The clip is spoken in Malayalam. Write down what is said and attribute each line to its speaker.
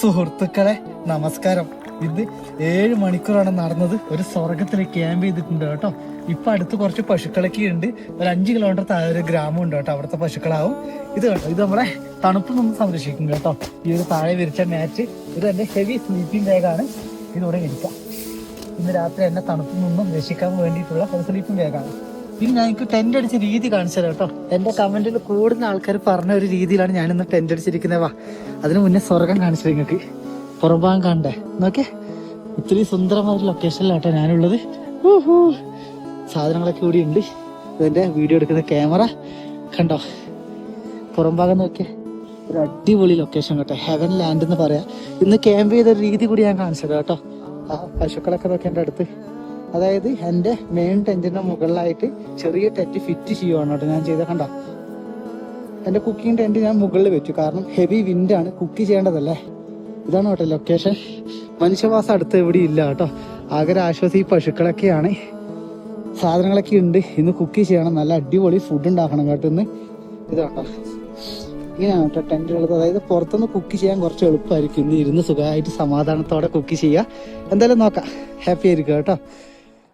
Speaker 1: സുഹൃത്തുക്കളെ നമസ്കാരം. ഇത് 7 മണിക്കൂറാണ് നടന്നത്. ഒരു സ്വർഗത്തിൽ ക്യാമ്പ് ചെയ്തിട്ടുണ്ട് കേട്ടോ. ഇപ്പൊ അടുത്ത് കുറച്ച് പശുക്കളൊക്കെ ഉണ്ട്. ഒരു 5 കിലോമീറ്റർ താഴെ ഒരു ഗ്രാമം ഉണ്ട് കേട്ടോ. അവിടുത്തെ പശുക്കളാവും ഇത് കേട്ടോ. ഇത് നമ്മളെ തണുപ്പ് നിന്ന് സംരക്ഷിക്കും കേട്ടോ. ഈ ഒരു താഴെ വിരിച്ച മാറ്റ് ഇത് എന്റെ ഹെവി സ്ലീപ്പിംഗ് ബാഗാണ്. ഇതിവിടെ ഇരിക്കാം. ഇന്ന് രാത്രി എന്നെ തണുപ്പിൽ നിന്നും രക്ഷിക്കാൻ വേണ്ടിയിട്ടുള്ള ഒരു സ്ലീപ്പിംഗ് ബാഗാണ്. പിന്നെ ഞാൻ എനിക്ക് ടെന്റ് അടിച്ച രീതി കാണിച്ചു തരാം കേട്ടോ. എന്റെ കമന്റിൽ കൂടുന്ന ആൾക്കാർ പറഞ്ഞ ഒരു രീതിയിലാണ് ഞാനിന്ന് ടെന്റ് അടിച്ചിരിക്കുന്നത്. വാ, അതിന് മുന്നേ സ്വർഗം കാണിച്ചു നിങ്ങൾക്ക്. പുറംഭാഗം കാണണ്ടേ നോക്കേ. ഇത്രയും സുന്ദരമായ ലൊക്കേഷനിലാട്ടോ ഞാനുള്ളത്. സാധനങ്ങളൊക്കെ കൂടി ഉണ്ട്. ഇതിന്റെ വീഡിയോ എടുക്കുന്ന ക്യാമറ കണ്ടോ. പുറംഭാഗം നോക്കിയേ. ഒരു അടിപൊളി ലൊക്കേഷൻ കേട്ടോ. ഹെവൻ ലാൻഡ് എന്ന് പറയാം. ഇന്ന് ക്യാമ്പ് ചെയ്ത രീതി കൂടി ഞാൻ കാണിച്ചത് കേട്ടോ. ആ പശുക്കളൊക്കെ നോക്കി എൻ്റെ അടുത്ത്. അതായത് എൻ്റെ മെയിൻ ടെന്റിന്റെ മുകളിലായിട്ട് ചെറിയ ടെന്റ് ഫിറ്റ് ചെയ്യുവാണ് കേട്ടോ ഞാൻ ചെയ്ത. കണ്ട എൻ്റെ കുക്കിംഗ് ടെന്റ് ഞാൻ മുകളിൽ വെച്ചു. കാരണം ഹെവി വിൻഡാണ്, കുക്ക് ചെയ്യേണ്ടതല്ലേ. ഇതാണ് കേട്ടോ ലൊക്കേഷൻ. മനുഷ്യവാസം അടുത്ത് എവിടെ ഇല്ല കേട്ടോ. ആകെ ആശ്വാസം ഈ പശുക്കളൊക്കെയാണ്. സാധനങ്ങളൊക്കെ ഉണ്ട്. ഇന്ന് കുക്ക് ചെയ്യണം. നല്ല അടിപൊളി ഫുഡ് ഉണ്ടാക്കണം കേട്ടോ ഇന്ന്. ഇതാട്ടോ ഇങ്ങനെയാണ് കേട്ടോ ടെന്റുള്ളത്. അതായത് പുറത്തുനിന്ന് കുക്ക് ചെയ്യാൻ കുറച്ച് എളുപ്പമായിരിക്കും. ഇന്ന് ഇരുന്ന് സുഖമായിട്ട് സമാധാനത്തോടെ കുക്ക് ചെയ്യുക. എന്തായാലും നോക്കാം. ഹാപ്പി ആയിരിക്കും കേട്ടോ.